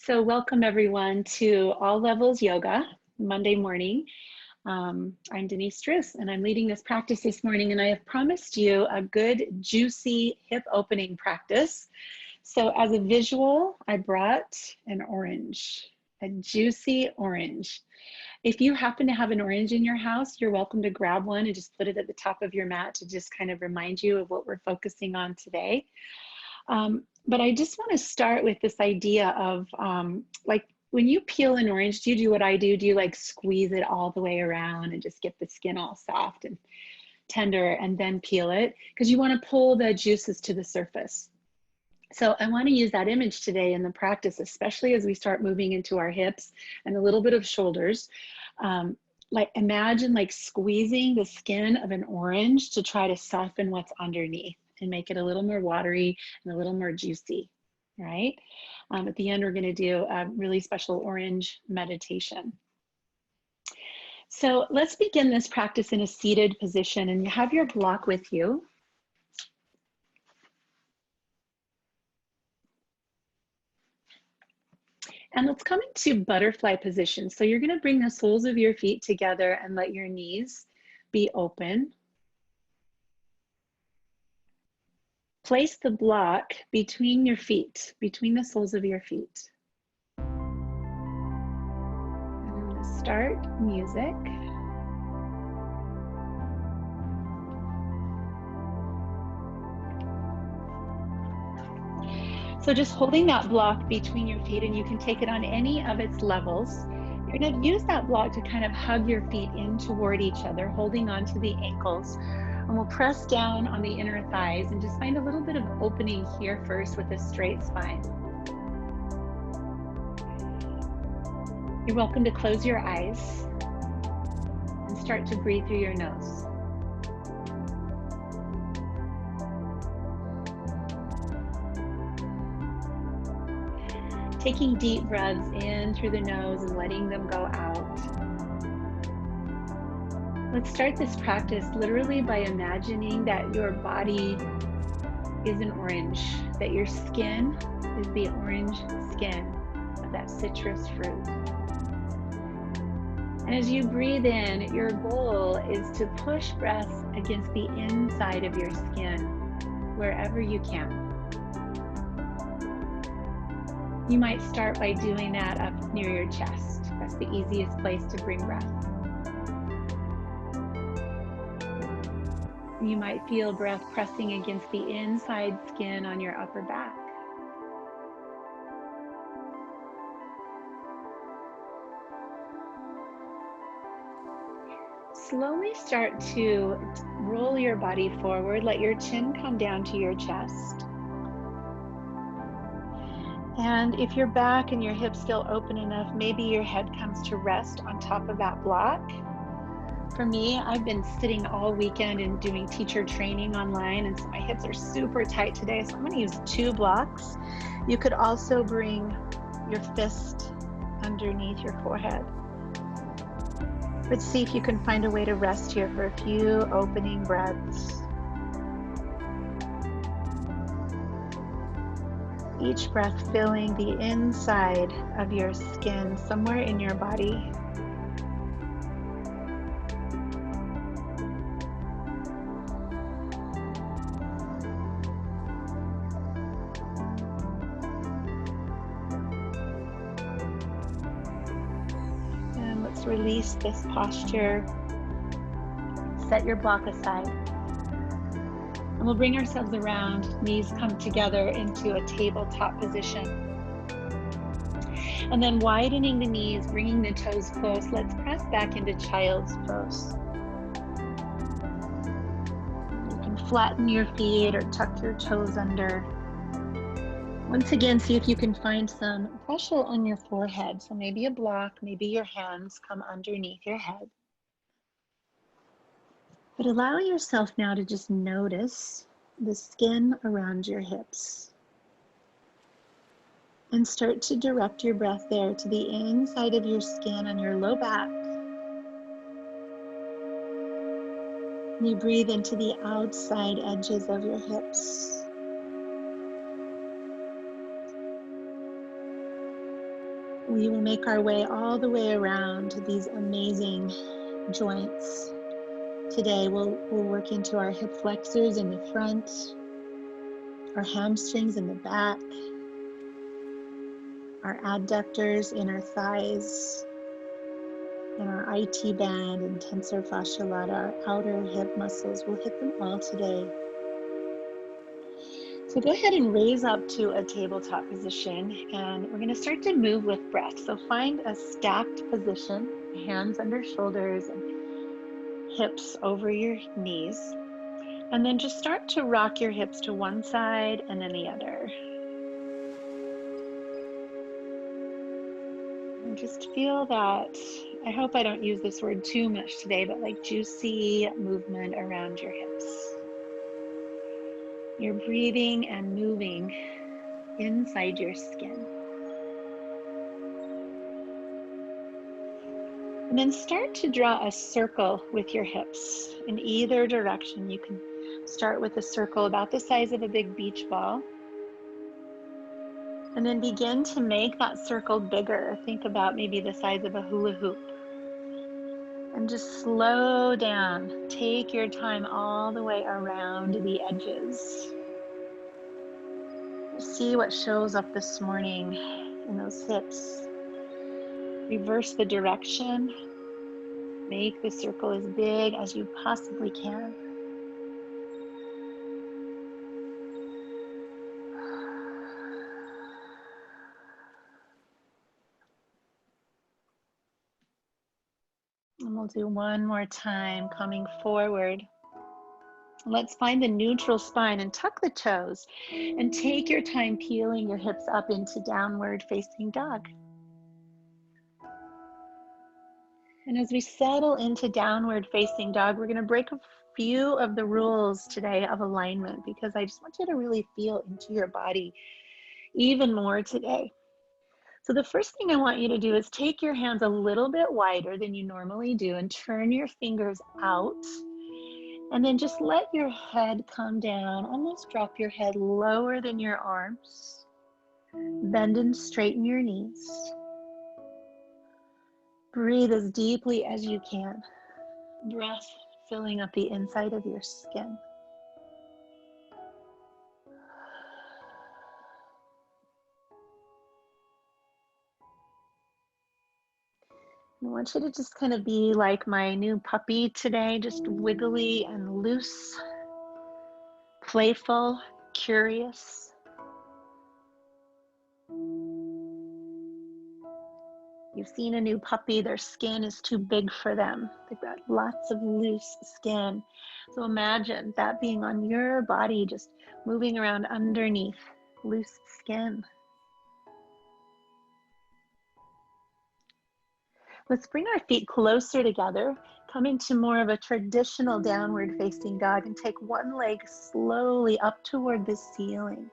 So welcome everyone to All Levels Yoga, Monday morning. I'm Denise Struss and I'm leading this practice this morning, and I have promised you a good juicy hip opening practice. So as a visual, I brought an orange, a juicy orange. If you happen to have an orange in your house, you're welcome to grab one and just put it at the top of your mat to just kind of remind you of what we're focusing on today. But I just want to start with this idea of like when you peel an orange, do you do what I do? Do you like squeeze it all the way around and just get the skin all soft and tender and then peel it? Because you want to pull the juices to the surface. So I want to use that image today in the practice, especially as we start moving into our hips and a little bit of shoulders. Like imagine like squeezing the skin of an orange to try to soften what's underneath and make it a little more watery and a little more juicy, right? At the end, we're going to do a really special orange meditation. So let's begin this practice in a seated position, and you have your block with you. And let's come into butterfly position. So you're going to bring the soles of your feet together and let your knees be open. Place the block between your feet, between the soles of your feet. And I'm going to start music. So just holding that block between your feet, and you can take it on any of its levels. You're going to use that block to kind of hug your feet in toward each other, holding on to the ankles. And we'll press down on the inner thighs and just find a little bit of opening here first with a straight spine. You're welcome to close your eyes and start to breathe through your nose. Taking deep breaths in through the nose and letting them go out. Let's start this practice literally by imagining that your body is an orange, that your skin is the orange skin of that citrus fruit. And as you breathe in, your goal is to push breath against the inside of your skin, wherever you can. You might start by doing that up near your chest. That's the easiest place to bring breath. You might feel breath pressing against the inside skin on your upper back. Slowly start to roll your body forward. Let your chin come down to your chest. And if your back and your hips still open enough, maybe your head comes to rest on top of that block. For me, I've been sitting all weekend and doing teacher training online, and so my hips are super tight today, so I'm going to use 2 blocks. You could also bring your fist underneath your forehead. Let's see if you can find a way to rest here for a few opening breaths. Each breath filling the inside of your skin, somewhere in your body. And let's release this posture. Set your block aside. And we'll bring ourselves around, knees come together into a tabletop position. And then widening the knees, bringing the toes close, let's press back into child's pose. You can flatten your feet or tuck your toes under. Once again, see if you can find some pressure on your forehead. So maybe a block, maybe your hands come underneath your head. But allow yourself now to just notice the skin around your hips. And start to direct your breath there to the inside of your skin on your low back. And you breathe into the outside edges of your hips. We will make our way all the way around these amazing joints. Today we'll work into our hip flexors in the front, our hamstrings in the back, our adductors in our thighs, and our IT band and tensor fascia lata, our outer hip muscles. We'll hit them all today. So go ahead and raise up to a tabletop position, and we're going to start to move with breath. So find a stacked position, hands under shoulders and hips over your knees. And then just start to rock your hips to one side and then the other. And just feel that, I hope I don't use this word too much today, but like juicy movement around your hips. You're breathing and moving inside your skin. And then start to draw a circle with your hips in either direction. You can start with a circle about the size of a big beach ball. And then begin to make that circle bigger. Think about maybe the size of a hula hoop. And just slow down. Take your time all the way around the edges. See what shows up this morning in those hips. Reverse the direction. Make the circle as big as you possibly can. And we'll do one more time, coming forward. Let's find the neutral spine and tuck the toes and take your time peeling your hips up into downward facing dog. And as we settle into downward facing dog, we're going to break a few of the rules today of alignment, because I just want you to really feel into your body even more today. So the first thing I want you to do is take your hands a little bit wider than you normally do and turn your fingers out. And then just let your head come down, almost drop your head lower than your arms. Bend and straighten your knees. Breathe as deeply as you can. Breath filling up the inside of your skin. I want you to just kind of be like my new puppy today, just wiggly and loose, playful, curious. You've seen a new puppy, their skin is too big for them. They've got lots of loose skin. So imagine that being on your body, just moving around underneath loose skin. Let's bring our feet closer together, come into more of a traditional downward facing dog, and take one leg slowly up toward the ceiling.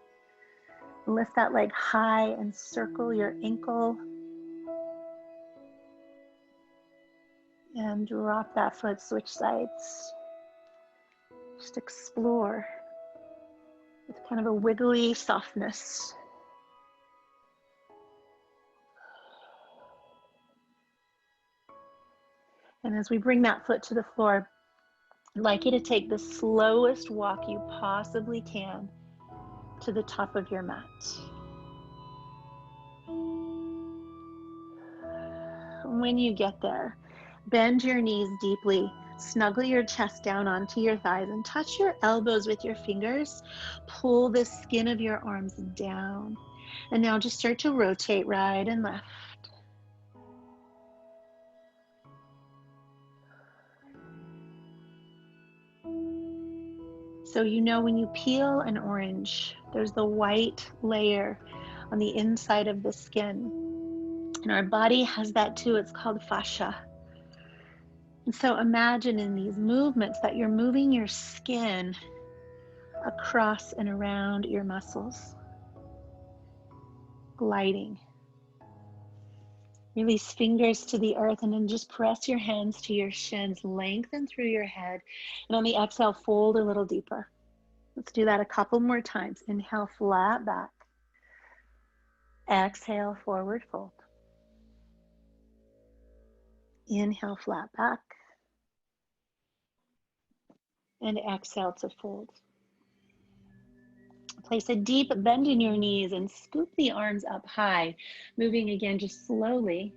Lift that leg high and circle your ankle. And drop that foot, switch sides. Just explore with kind of a wiggly softness. And as we bring that foot to the floor, I'd like you to take the slowest walk you possibly can to the top of your mat. When you get there, bend your knees deeply, snuggle your chest down onto your thighs, and touch your elbows with your fingers. Pull the skin of your arms down. And now just start to rotate right and left. So you know when you peel an orange, there's the white layer on the inside of the skin. And our body has that too. It's called fascia. And so imagine in these movements that you're moving your skin across and around your muscles, gliding. Release fingers to the earth and then just press your hands to your shins, lengthen through your head, and on the exhale, fold a little deeper. Let's do that a couple more times. Inhale, flat back. Exhale, forward fold. Inhale, flat back. And exhale to fold. Place a deep bend in your knees and scoop the arms up high, moving again just slowly.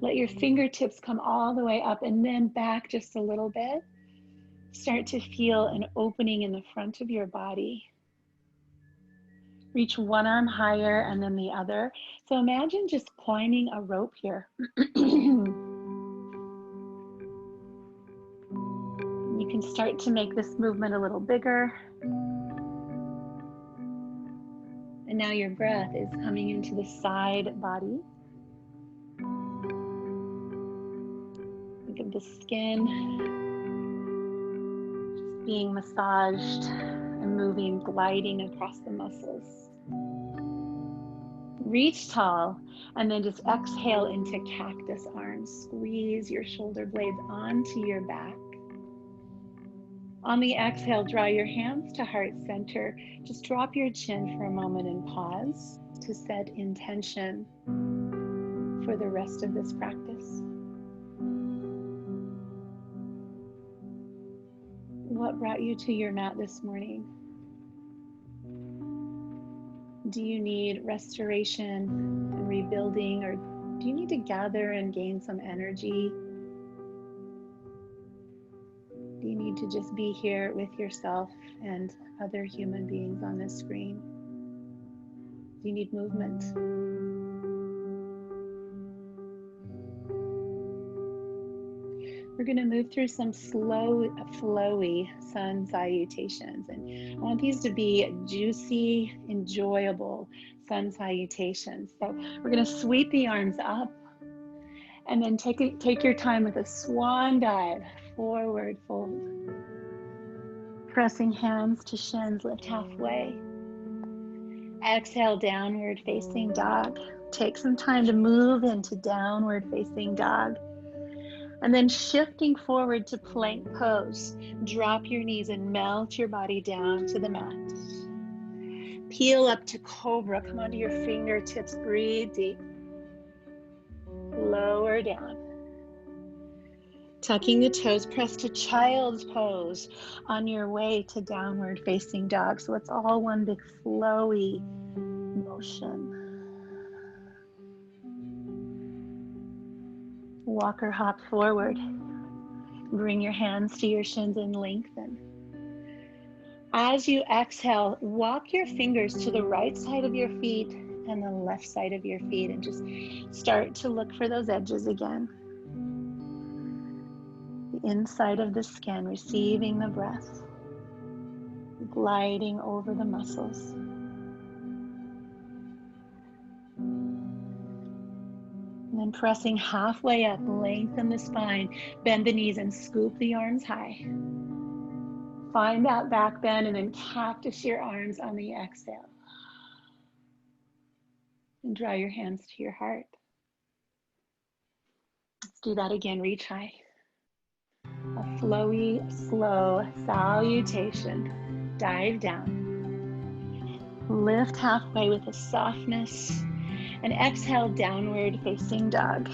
Let your fingertips come all the way up and then back just a little bit. Start to feel an opening in the front of your body. Reach one arm higher and then the other. So imagine just climbing a rope here. You can start to make this movement a little bigger. And now your breath is coming into the side body. Think of the skin just being massaged and moving, gliding across the muscles. Reach tall and then just exhale into cactus arms. Squeeze your shoulder blades onto your back. On the exhale, draw your hands to heart center. Just drop your chin for a moment and pause to set intention for the rest of this practice. What brought you to your mat this morning? Do you need restoration and rebuilding, or do you need to gather and gain some energy? Do you need to just be here with yourself and other human beings on this screen? Do you need movement? We're going to move through some slow, flowy sun salutations. And I want these to be juicy, enjoyable sun salutations. So we're going to sweep the arms up and then take your time with a swan dive, forward fold. Pressing hands to shins, lift halfway. Exhale, downward facing dog. Take some time to move into downward facing dog. And then shifting forward to plank pose. Drop your knees and melt your body down to the mat. Peel up to cobra. Come onto your fingertips. Breathe deep. Lower down. Tucking the toes, press to child's pose on your way to downward facing dog. So it's all one big flowy motion. Walk or hop forward. Bring your hands to your shins and lengthen. As you exhale, walk your fingers to the right side of your feet and the left side of your feet and just start to look for those edges again. The inside of the skin, receiving the breath, gliding over the muscles. And then pressing halfway up, lengthen the spine, bend the knees and scoop the arms high. Find that back bend and then cactus your arms on the exhale. And draw your hands to your heart. Let's do that again, reach high. A flowy, slow salutation. Dive down. Lift halfway with a softness. And exhale, downward facing dog.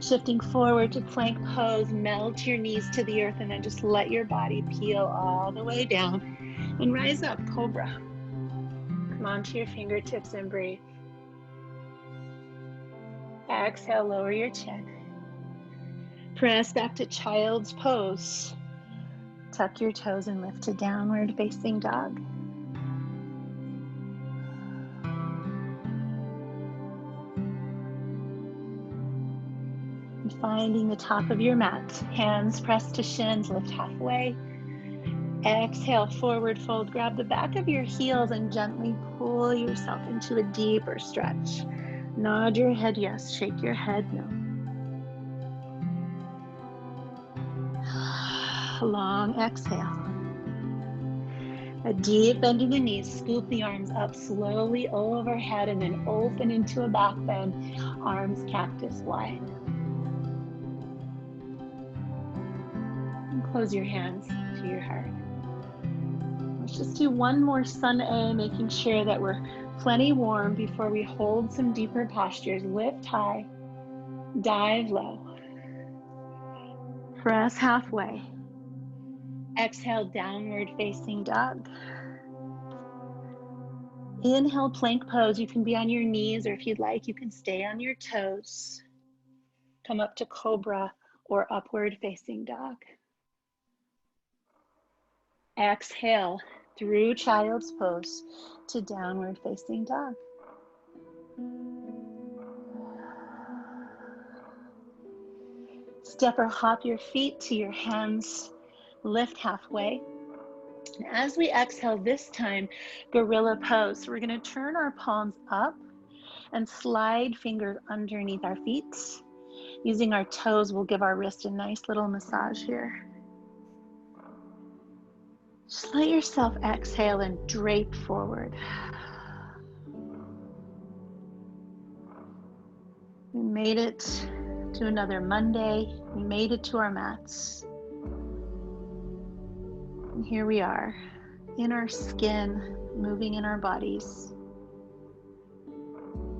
Shifting forward to plank pose, melt your knees to the earth and then just let your body peel all the way down and rise up, cobra. Come onto your fingertips and breathe. Exhale, lower your chin. Press back to child's pose. Tuck your toes and lift to downward facing dog. And finding the top of your mat. Hands pressed to shins, lift halfway. Exhale, forward fold. Grab the back of your heels and gently pull yourself into a deeper stretch. Nod your head yes, shake your head no. Long exhale. A deep bend in the knees, scoop the arms up slowly overhead and then open into a back bend, arms cactus wide. And close your hands to your heart. Let's just do one more sun A, making sure that we're plenty warm before we hold some deeper postures. Lift high. Dive low. Press halfway. Exhale, downward facing dog. Inhale, plank pose. You can be on your knees, or if you'd like, you can stay on your toes. Come up to cobra or upward facing dog. Exhale through child's pose to downward facing dog. Step or hop your feet to your hands, lift halfway. And as we exhale this time, gorilla pose. So we're going to turn our palms up and slide fingers underneath our feet. Using our toes, we'll give our wrist a nice little massage here. Just let yourself exhale and drape forward. We made it to another Monday. We made it to our mats. And here we are, in our skin, moving in our bodies,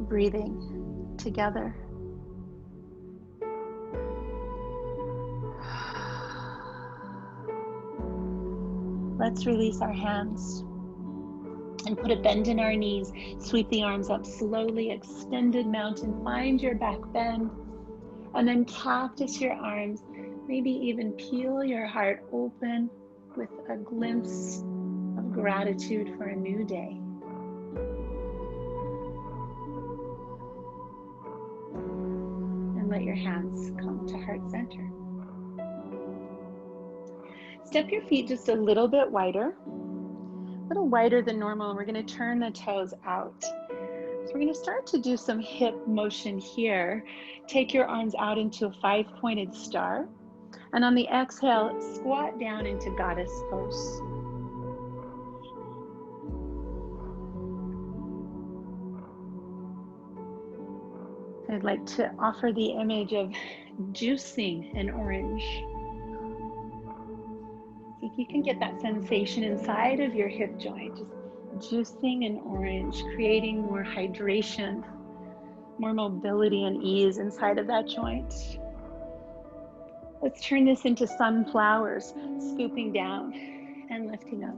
breathing together. Let's release our hands and put a bend in our knees. Sweep the arms up slowly, extended mountain. Find your back bend. And then cactus your arms. Maybe even peel your heart open with a glimpse of gratitude for a new day. And let your hands come to heart center. Step your feet just a little bit wider than normal. We're going to turn the toes out. So we're going to start to do some hip motion here. Take your arms out into a 5-pointed star. And on the exhale, squat down into goddess pose. I'd like to offer the image of juicing an orange. See if you can get that sensation inside of your hip joint, just juicing an orange, creating more hydration, more mobility and ease inside of that joint. Let's turn this into sunflowers, scooping down and lifting up.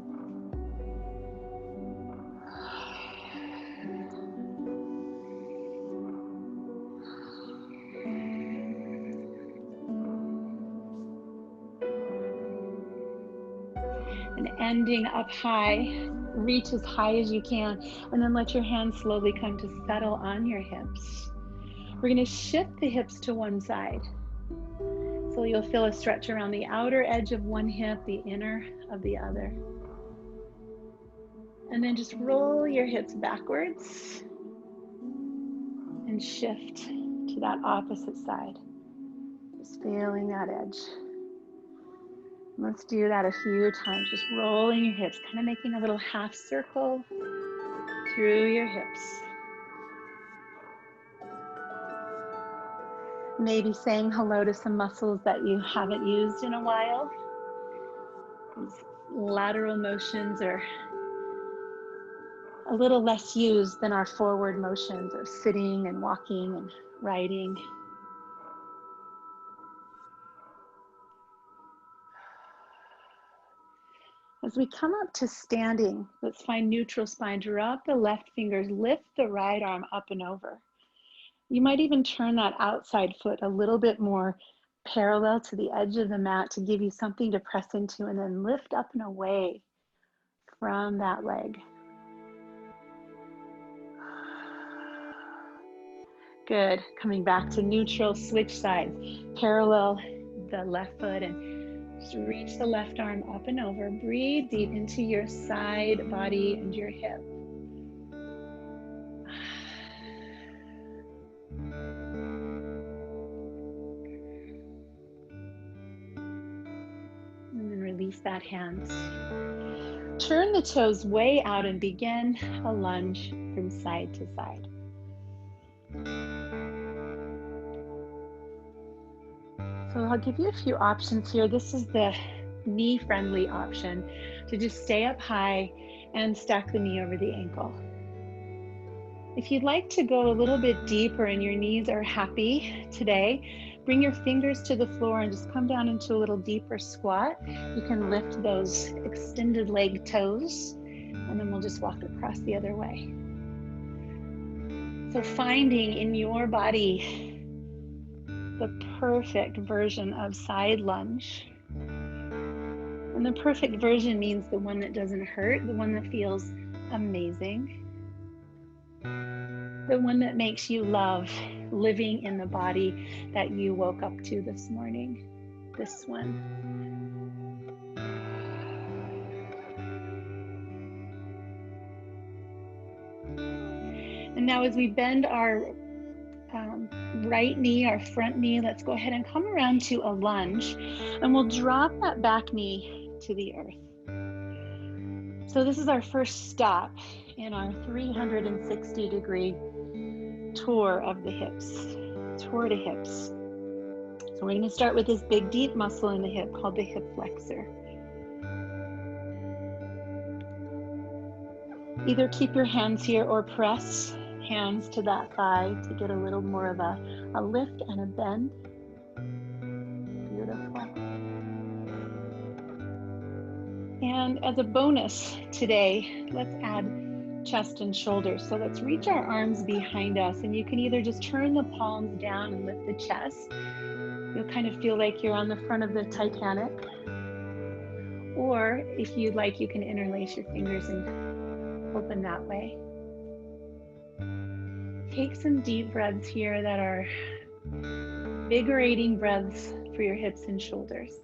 And ending up high, reach as high as you can, and then let your hands slowly come to settle on your hips. We're going to shift the hips to one side. So you'll feel a stretch around the outer edge of one hip, the inner of the other. And then just roll your hips backwards and shift to that opposite side. Just feeling that edge. Let's do that a few times, just rolling your hips, kind of making a little half circle through your hips. Maybe saying hello to some muscles that you haven't used in a while. These lateral motions are a little less used than our forward motions of sitting and walking and riding. As we come up to standing, let's find neutral spine. Drop the left fingers, lift the right arm up and over. You might even turn that outside foot a little bit more parallel to the edge of the mat to give you something to press into, and then lift up and away from that leg. Good. Coming back to neutral, switch sides. Parallel the left foot and just reach the left arm up and over. Breathe deep into your side body and your hip. And then release that hand. Turn the toes way out and begin a lunge from side to side. So I'll give you a few options here. This is the knee-friendly option to just stay up high and stack the knee over the ankle. If you'd like to go a little bit deeper and your knees are happy today, bring your fingers to the floor and just come down into a little deeper squat. You can lift those extended leg toes, and then we'll just walk across the other way. So finding in your body the perfect version of side lunge. And the perfect version means the one that doesn't hurt, the one that feels amazing, the one that makes you love living in the body that you woke up to this morning. This one. And now as we bend our right knee, our front knee, let's go ahead and come around to a lunge, and we'll drop that back knee to the earth. So this is our first stop in our 360-degree tour of the hips, tour to hips. So we're going to start with this big deep muscle in the hip called the hip flexor. Either keep your hands here or press hands to that thigh to get a little more of a lift and a bend. Beautiful. And as a bonus today, let's add chest and shoulders. So let's reach our arms behind us, and you can either just turn the palms down and lift the chest. You'll kind of feel like you're on the front of the Titanic. Or if you'd like, you can interlace your fingers and open that way. Take some deep breaths here that are invigorating breaths for your hips and shoulders.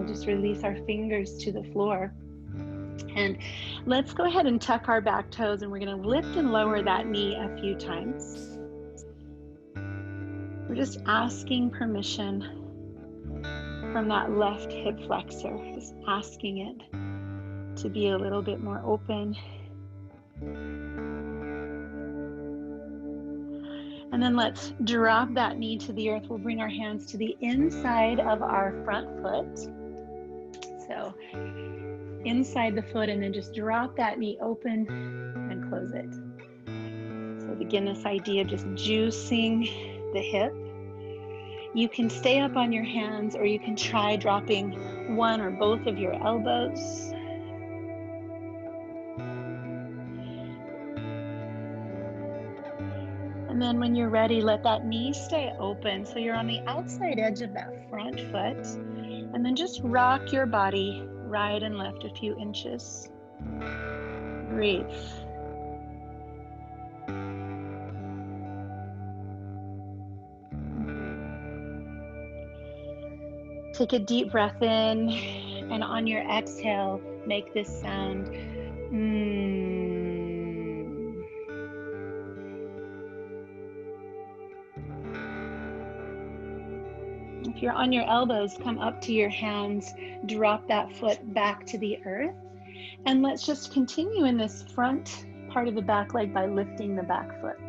Just release our fingers to the floor. And let's go ahead and tuck our back toes, and we're going to lift and lower that knee a few times. We're just asking permission from that left hip flexor, just asking it to be a little bit more open. And then let's drop that knee to the earth. We'll bring our hands to the inside of our front foot. So inside the foot, and then just drop that knee open and close it. So begin this idea of just juicing the hip. You can stay up on your hands, or you can try dropping one or both of your elbows. And then when you're ready, let that knee stay open. So you're on the outside edge of that front foot. And then just rock your body right and left a few inches. Breathe. Take a deep breath in, and on your exhale, make this sound. If you're on your elbows, come up to your hands, drop that foot back to the earth. And let's just continue in this front part of the back leg by lifting the back foot.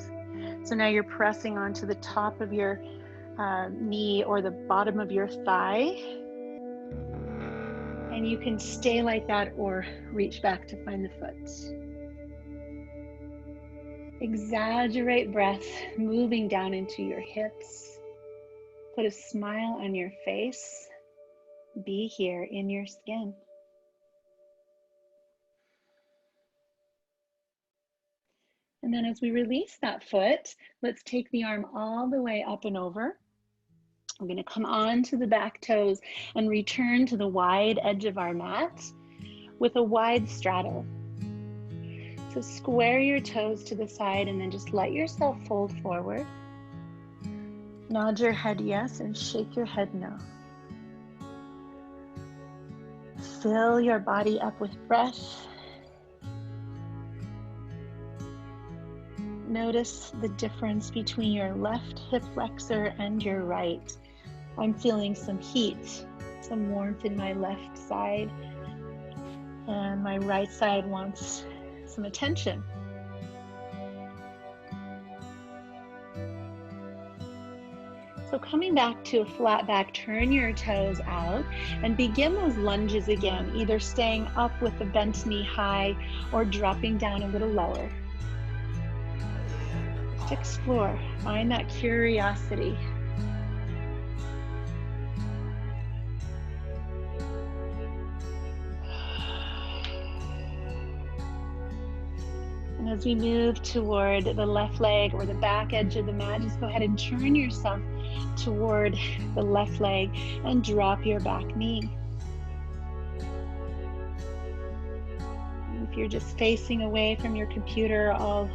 So now you're pressing onto the top of your knee or the bottom of your thigh. And you can stay like that or reach back to find the foot. Exaggerate breath, moving down into your hips. Put a smile on your face. Be here in your skin. And then as we release that foot, let's take the arm all the way up and over. We're going to come on to the back toes and return to the wide edge of our mat with a wide straddle. So square your toes to the side and then just let yourself fold forward. Nod your head yes and shake your head no. Fill your body up with breath. Notice the difference between your left hip flexor and your right. I'm feeling some heat, some warmth in my left side, and my right side wants some attention. So coming back to a flat back, turn your toes out and begin those lunges again, either staying up with the bent knee high or dropping down a little lower. Just explore, find that curiosity. And as we move toward the left leg or the back edge of the mat, just go ahead and turn yourself toward the left leg and drop your back knee. And if you're just facing away from your computer, I'll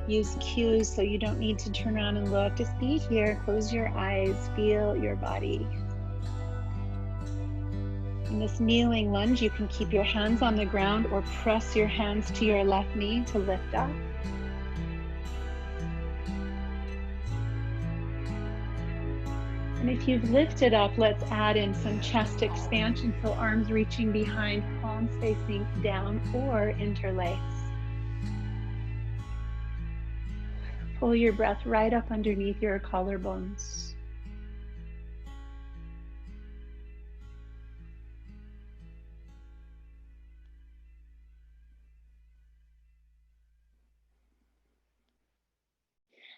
use cues so you don't need to turn around and look. Just be here, close your eyes, feel your body. In this kneeling lunge, you can keep your hands on the ground or press your hands to your left knee to lift up. And if you've lifted up, let's add in some chest expansion, so arms reaching behind, palms facing down or interlace. Pull your breath right up underneath your collarbones.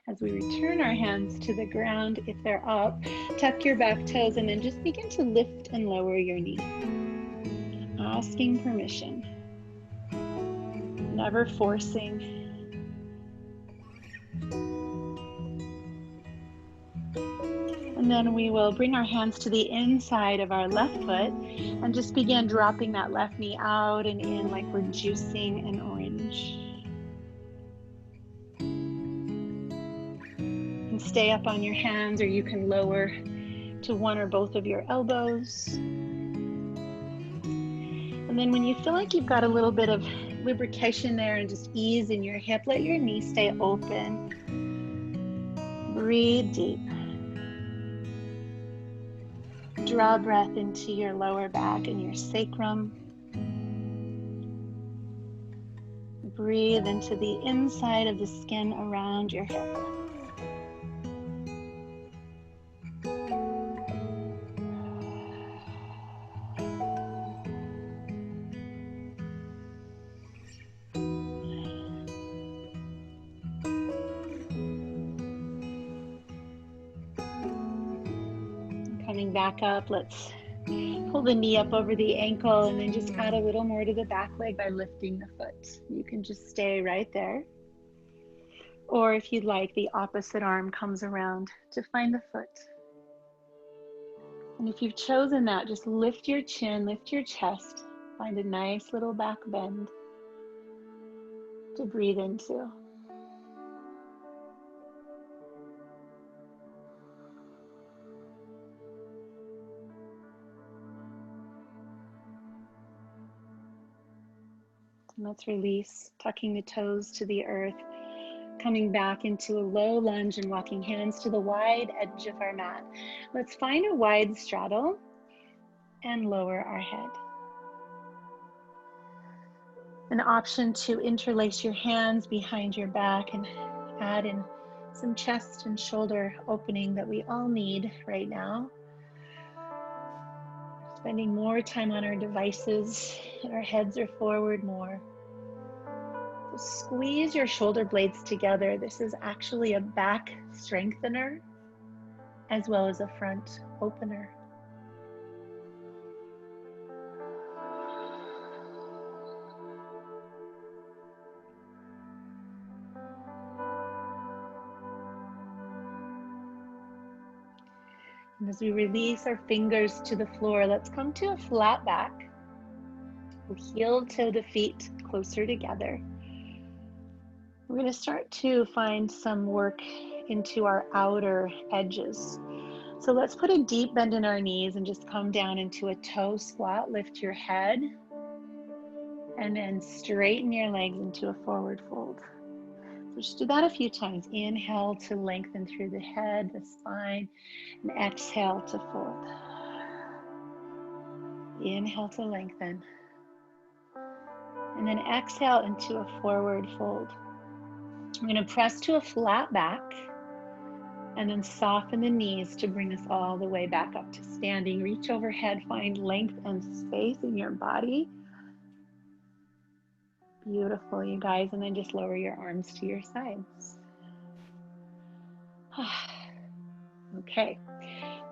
As we return our hands to the ground, if they're up, tuck your back toes and then just begin to lift and lower your knee. Asking permission, never forcing. And then we will bring our hands to the inside of our left foot and just begin dropping that left knee out and in like we're juicing an orange. Stay up on your hands, or you can lower to one or both of your elbows. And then when you feel like you've got a little bit of lubrication there and just ease in your hip, let your knee stay open. Breathe deep. Draw breath into your lower back and your sacrum. Breathe into the inside of the skin around your hip. Coming back up, let's pull the knee up over the ankle and then just add a little more to the back leg by lifting the foot. You can just stay right there. Or if you'd like, the opposite arm comes around to find the foot. And if you've chosen that, just lift your chin, lift your chest, find a nice little back bend to breathe into. And let's release, tucking the toes to the earth, coming back into a low lunge and walking hands to the wide edge of our mat. Let's find a wide straddle and lower our head. An option to interlace your hands behind your back and add in some chest and shoulder opening that we all need right now. Spending more time on our devices, our heads are forward more. Squeeze your shoulder blades together. This is actually a back strengthener as well as a front opener. And as we release our fingers to the floor, let's come to a flat back. We'll heel toe the feet closer together. We're going to start to find some work into our outer edges. So let's put a deep bend in our knees and just come down into a toe squat. Lift your head and then straighten your legs into a forward fold. So just do that a few times. Inhale to lengthen through the head, the spine, and exhale to fold. Inhale to lengthen. And then exhale into a forward fold. We're going to press to a flat back And then soften the knees to bring us all the way back up to standing. Reach overhead, find length and space in your body. Beautiful, you guys. And then just lower your arms to your sides. Okay,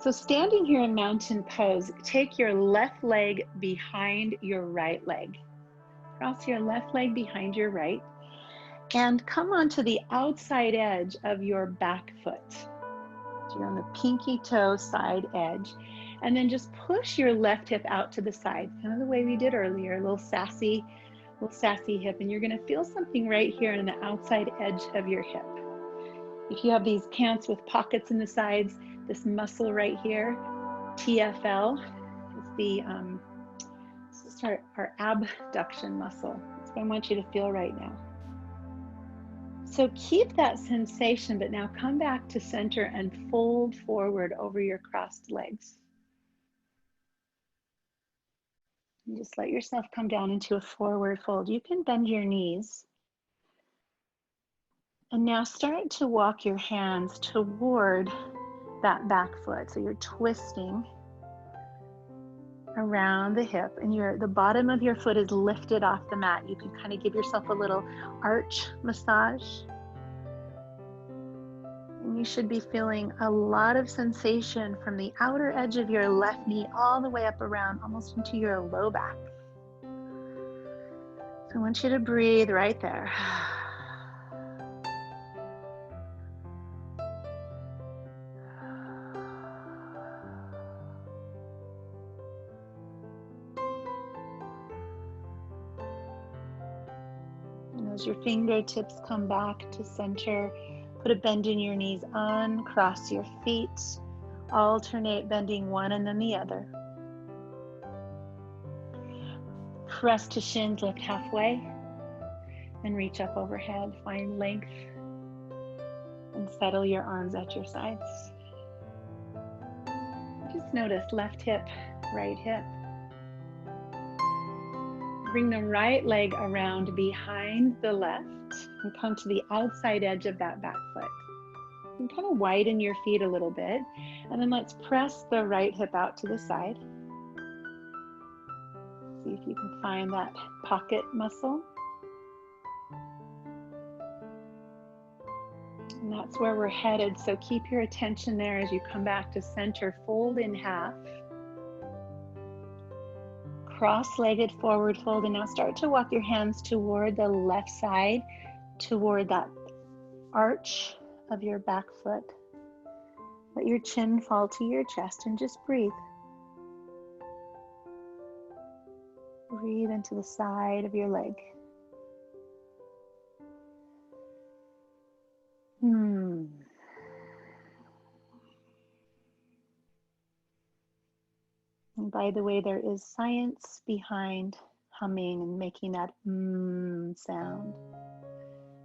so standing here in mountain pose, take your left leg behind your right leg. Cross your left leg behind your right and come onto the outside edge of your back foot. So you're on the pinky toe side edge, and then just push your left hip out to the side, kind of the way we did earlier, a little sassy hip, and you're gonna feel something right here on the outside edge of your hip. If you have these pants with pockets in the sides, this muscle right here, TFL, is it's our abduction muscle. That's what I want you to feel right now. So keep that sensation, but now come back to center and fold forward over your crossed legs. And just let yourself come down into a forward fold. You can bend your knees. And now start to walk your hands toward that back foot. So you're twisting around the hip and the bottom of your foot is lifted off the mat. You can kind of give yourself a little arch massage. And you should be feeling a lot of sensation from the outer edge of your left knee all the way up around, almost into your low back. So I want you to breathe right there. As your fingertips come back to center, put a bend in your knees, uncross your feet, alternate bending one and then the other. Press to shins, lift halfway, and reach up overhead. Find length and settle your arms at your sides. Just notice left hip, right hip. Bring the right leg around behind the left and come to the outside edge of that back foot. And kind of widen your feet a little bit. And then let's press the right hip out to the side. See if you can find that pocket muscle. And that's where we're headed. So keep your attention there as you come back to center. Fold in half. Cross-legged forward fold, and now start to walk your hands toward the left side, toward that arch of your back foot. Let your chin fall to your chest and just breathe. Breathe into the side of your leg. And by the way, there is science behind humming and making that sound.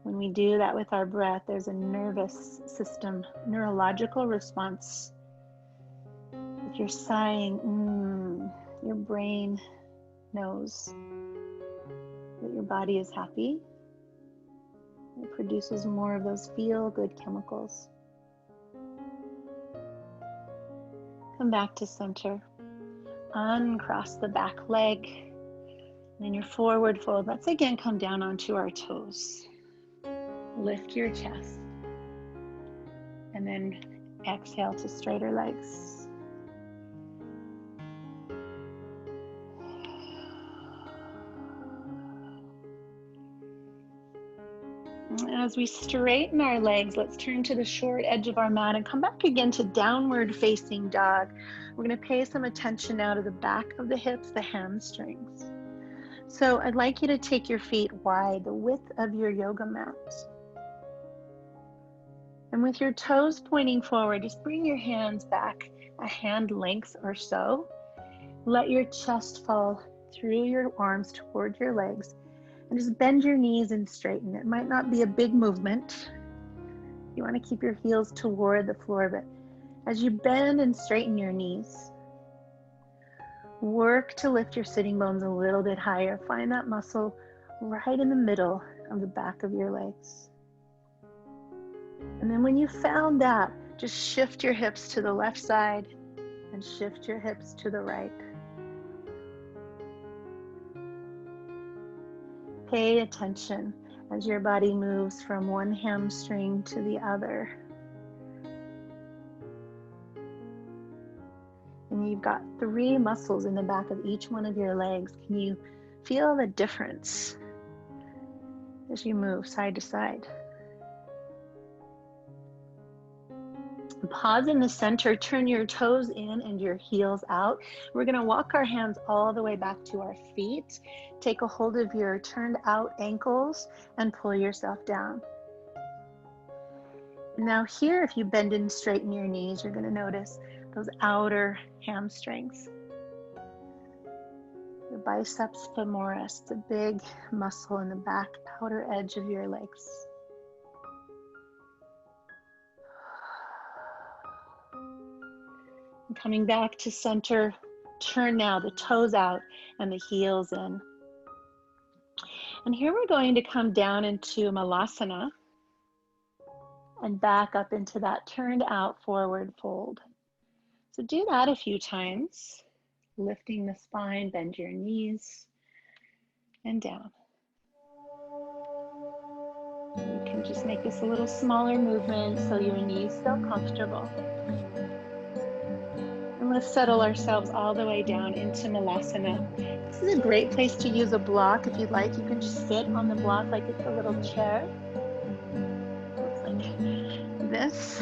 When we do that with our breath, there's a nervous system, neurological response. If you're sighing, your brain knows that your body is happy. It produces more of those feel-good chemicals. Come back to center. Uncross the back leg. And in your forward fold, let's again come down onto our toes. Lift your chest. And then exhale to straighter legs. As we straighten our legs, let's turn to the short edge of our mat and come back again to downward facing dog. We're going to pay some attention now to the back of the hips, the hamstrings. So I'd like you to take your feet wide, the width of your yoga mat. And with your toes pointing forward, just bring your hands back a hand length or so. Let your chest fall through your arms toward your legs. And just bend your knees and straighten. It might not be a big movement. You want to keep your heels toward the floor, but as you bend and straighten your knees, work to lift your sitting bones a little bit higher. Find that muscle right in the middle of the back of your legs. And then when you found that, Just shift your hips to the left side and shift your hips to the right. Pay attention as your body moves from one hamstring to the other. And you've got 3 muscles in the back of each one of your legs. Can you feel the difference as you move side to side? Pause in the center, turn your toes in and your heels out. We're going to walk our hands all the way back to our feet. Take a hold of your turned out ankles and pull yourself down. Now here, if you bend and straighten your knees, you're going to notice those outer hamstrings. Your biceps femoris, the big muscle in the back outer edge of your legs. And coming back to center, turn now the toes out and the heels in. And here we're going to come down into malasana and back up into that turned out forward fold. So do that a few times, lifting the spine, bend your knees, and down. You can just make this a little smaller movement so your knees feel comfortable. And let's settle ourselves all the way down into malasana. This is a great place to use a block. If you'd like, you can just sit on the block like it's a little chair. Looks like this.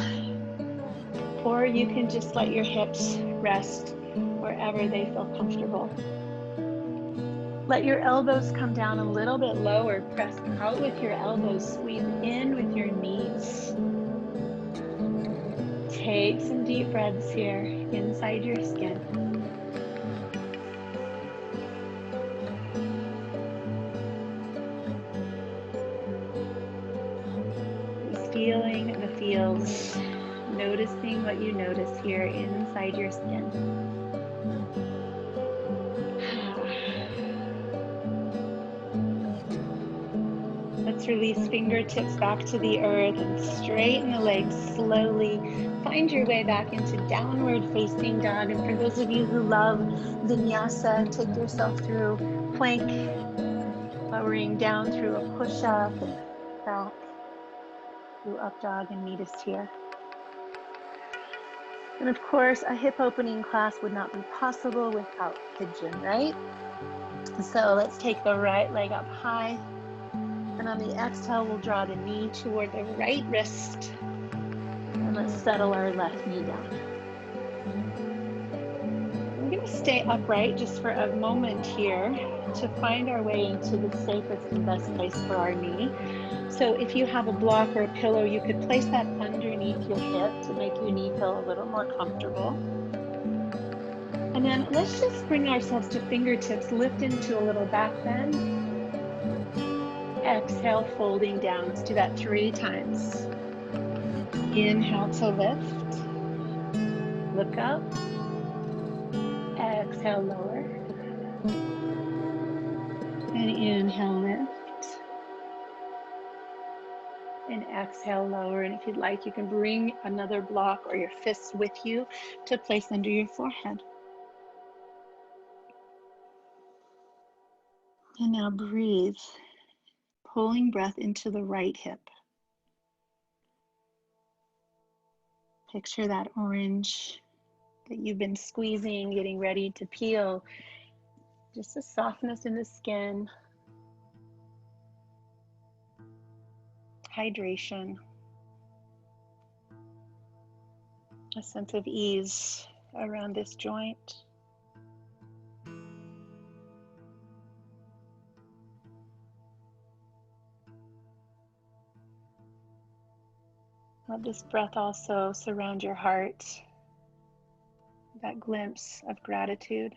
Or you can just let your hips rest wherever they feel comfortable. Let your elbows come down a little bit lower. Press out with your elbows. Squeeze in with your knees. Take some deep breaths here inside your skin. Just feeling the feels, noticing what you notice here inside your skin. Let's release fingertips back to the earth and straighten the legs slowly. Find your way back into downward facing dog. And for those of you who love vinyasa, take yourself through plank, lowering down through a push-up and back through up dog, and meet us here. And of course, a hip opening class would not be possible without pigeon, right? So let's take the right leg up high. And on the exhale, we'll draw the knee toward the right wrist. And let's settle our left knee down. We're going to stay upright just for a moment here to find our way into the safest and best place for our knee. So if you have a block or a pillow, you could place that underneath your hip to make your knee feel a little more comfortable. And then let's just bring ourselves to fingertips, lift into a little back bend. Exhale, folding down. Let's do that 3 times. Inhale to lift. Look up. Exhale, lower. And inhale, lift. And exhale, lower. And if you'd like, you can bring another block or your fists with you to place under your forehead. And now breathe, pulling breath into the right hip. Picture that orange that you've been squeezing, getting ready to peel. Just a softness in the skin. Hydration. A sense of ease around this joint. Let this breath also surround your heart, that glimpse of gratitude.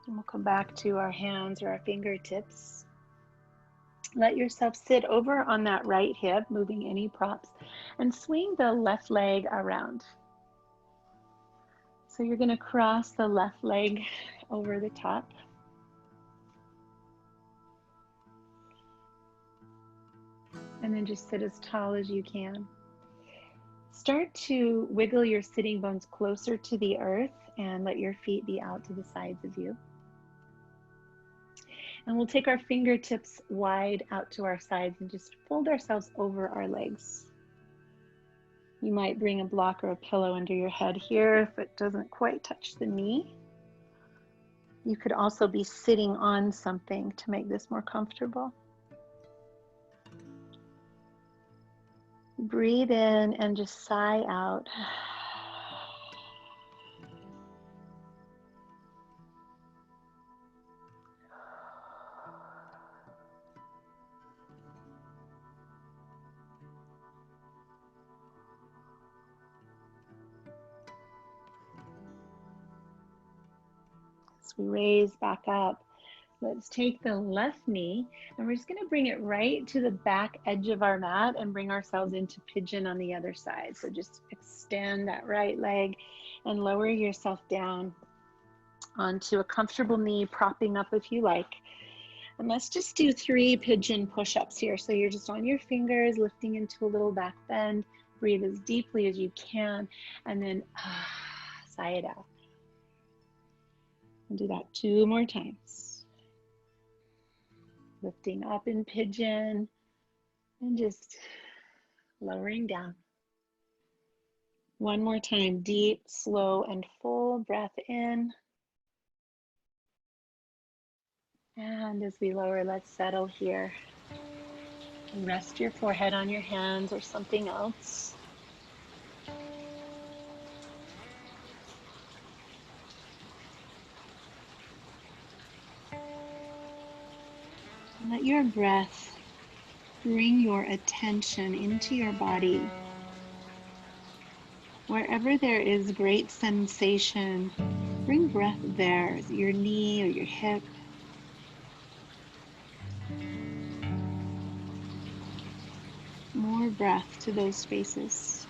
And we'll come back to our hands or our fingertips. Let yourself sit over on that right hip, moving any props, and swing the left leg around. So you're going to cross the left leg over the top. And then just sit as tall as you can. Start to wiggle your sitting bones closer to the earth and let your feet be out to the sides of you. And we'll take our fingertips wide out to our sides and just fold ourselves over our legs. You might bring a block or a pillow under your head here if it doesn't quite touch the knee. You could also be sitting on something to make this more comfortable. Breathe in and just sigh out. As we raise back up, let's take the left knee and we're just going to bring it right to the back edge of our mat and bring ourselves into pigeon on the other side. So just extend that right leg and lower yourself down onto a comfortable knee, propping up if you like. And let's just do 3 pigeon push-ups here. So you're just on your fingers, lifting into a little back bend. Breathe as deeply as you can, and then sigh it out. And do that 2 more times. Lifting up in pigeon and just lowering down. 1 more time, deep, slow, and full breath in. And as we lower, let's settle here. Rest your forehead on your hands or something else. Let your breath bring your attention into your body. Wherever there is great sensation, bring breath there, your knee or your hip. More breath to those spaces.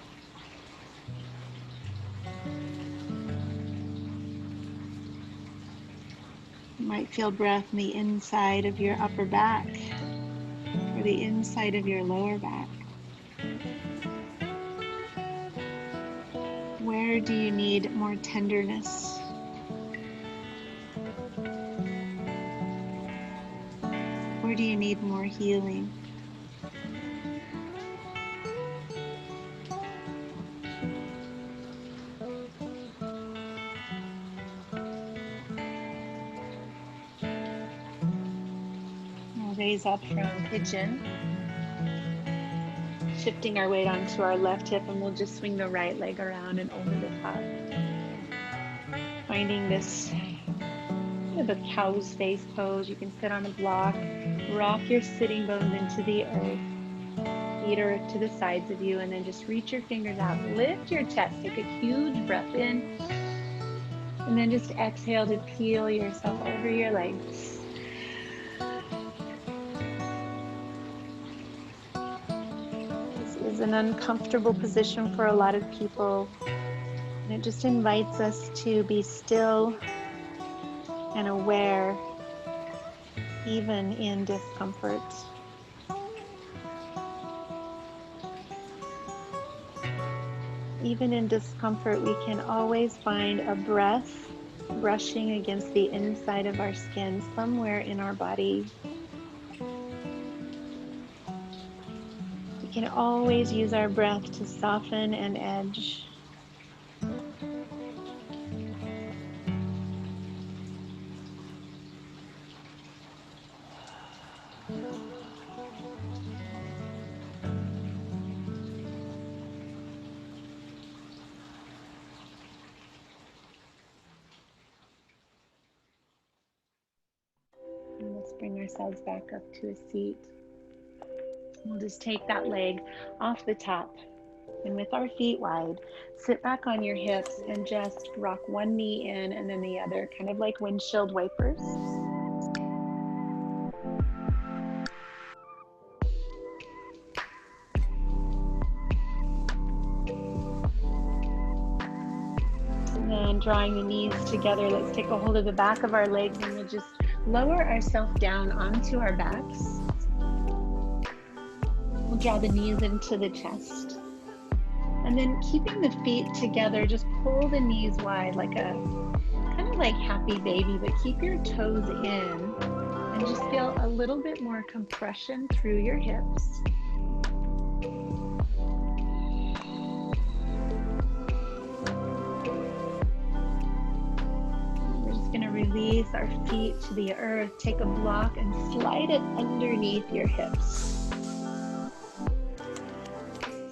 You might feel breath in the inside of your upper back or the inside of your lower back. Where do you need more tenderness? Where do you need more healing? We'll raise up from pigeon, shifting our weight onto our left hip, and we'll just swing the right leg around and over the top. Finding this bit of a cow's face pose. You can sit on a block, rock your sitting bones into the earth, feet are to the sides of you, and then just reach your fingers out, lift your chest, take a huge breath in, and then just exhale to peel yourself over your legs. Is an uncomfortable position for a lot of people, and it just invites us to be still and aware, even in discomfort. Even in discomfort, we can always find a breath brushing against the inside of our skin somewhere in our body. We can always use our breath to soften and edge. And let's bring ourselves back up to a seat. We'll just take that leg off the top, and with our feet wide, sit back on your hips and just rock one knee in and then the other, kind of like windshield wipers. drawing the knees together, let's take a hold of the back of our legs and we'll just lower ourselves down onto our backs. We'll draw the knees into the chest. And then keeping the feet together, just pull the knees wide like kind of like happy baby, but keep your toes in and just feel a little bit more compression through your hips. We're just going to release our feet to the earth, take a block and slide it underneath your hips.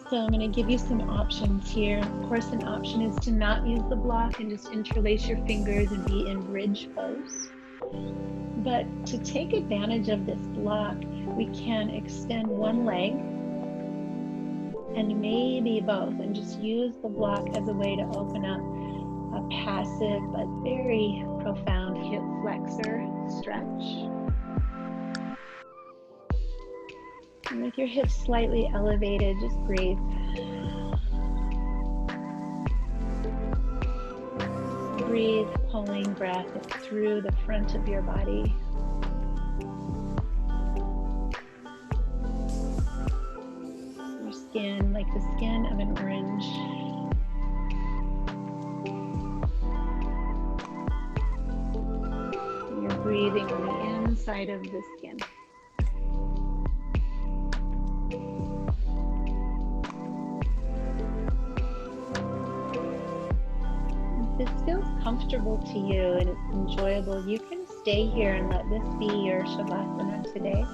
So I'm going to give you some options here. Of course, an option is to not use the block and just interlace your fingers and be in bridge pose. But to take advantage of this block, we can extend one leg and maybe both, and just use the block as a way to open up a passive but very profound hip flexor stretch. And with your hips slightly elevated, just breathe. Breathe, pulling breath through the front of your body. Your skin, like the skin of an orange. You're breathing on the inside of the skin. If this feels comfortable to you and it's enjoyable, you can stay here and let this be your Shavasana today.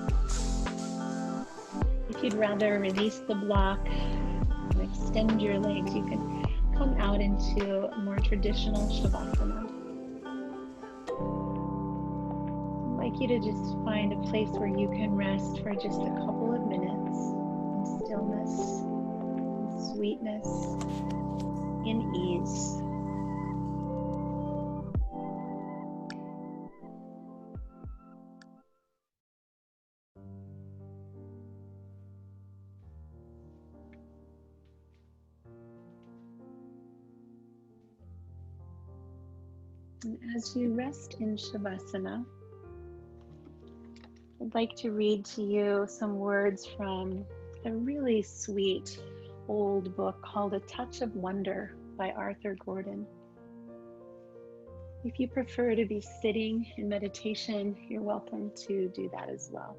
If you'd rather release the block and extend your legs, you can come out into a more traditional Shavasana. I'd like you to just find a place where you can rest for just a couple of minutes in stillness, in sweetness, in ease. And as you rest in Shavasana, I'd like to read to you some words from a really sweet old book called A Touch of Wonder by Arthur Gordon. If you prefer to be sitting in meditation, you're welcome to do that as well.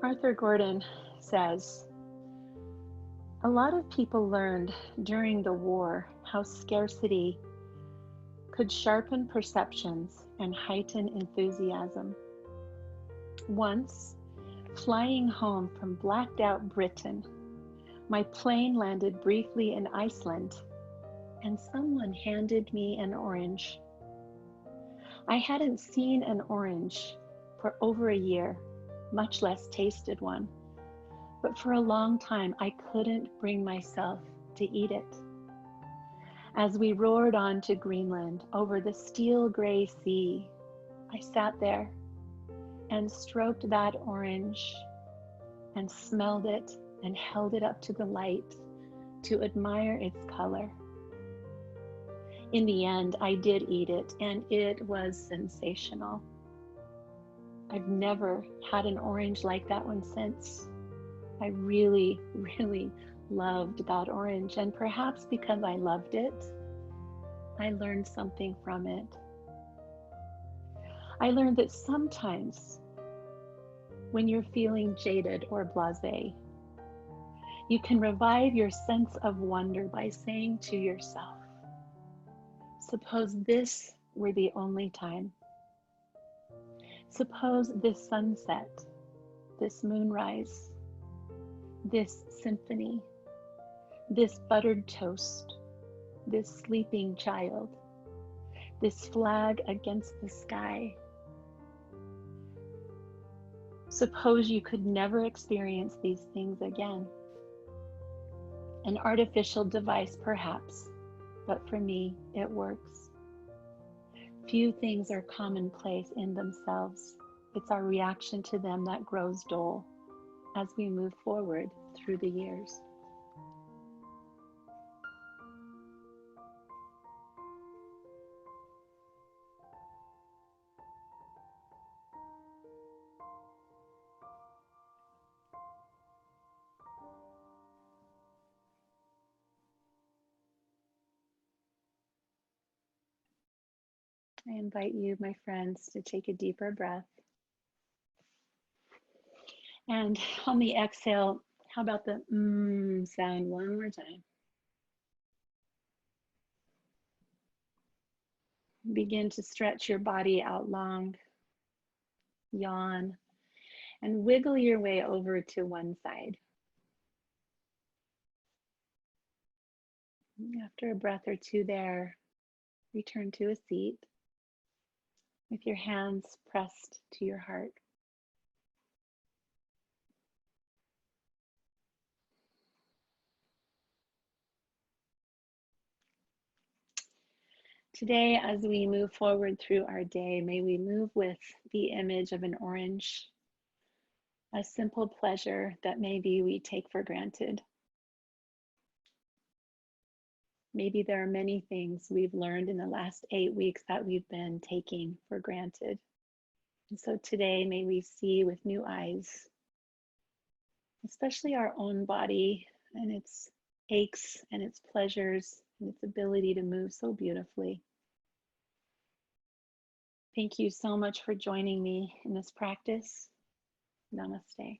Arthur Gordon says, "A lot of people learned during the war how scarcity could sharpen perceptions and heighten enthusiasm. Once, flying home from blacked out Britain, my plane landed briefly in Iceland, and someone handed me an orange. I hadn't seen an orange for over a year, much less tasted one. But for a long time, I couldn't bring myself to eat it. As we roared on to Greenland over the steel gray sea, I sat there and stroked that orange and smelled it and held it up to the light to admire its color. In the end, I did eat it, and it was sensational. I've never had an orange like that one since. I really, really loved that orange, and perhaps because I loved it, I learned something from it. I learned that sometimes when you're feeling jaded or blasé, you can revive your sense of wonder by saying to yourself, suppose this were the only time. Suppose this sunset, this moonrise, this symphony, this buttered toast, this sleeping child, this flag against the sky. Suppose you could never experience these things again. An artificial device, perhaps, but for me, it works. Few things are commonplace in themselves. It's our reaction to them that grows dull as we move forward through the years. I invite you, my friends, to take a deeper breath. And on the exhale, how about the sound one more time? Begin to stretch your body out long, yawn, and wiggle your way over to one side. After a breath or two there, return to a seat with your hands pressed to your heart. Today, as we move forward through our day, may we move with the image of an orange, a simple pleasure that maybe we take for granted. Maybe there are many things we've learned in the last 8 weeks that we've been taking for granted. And so today, may we see with new eyes, especially our own body and its aches and its pleasures and its ability to move so beautifully. Thank you so much for joining me in this practice. Namaste.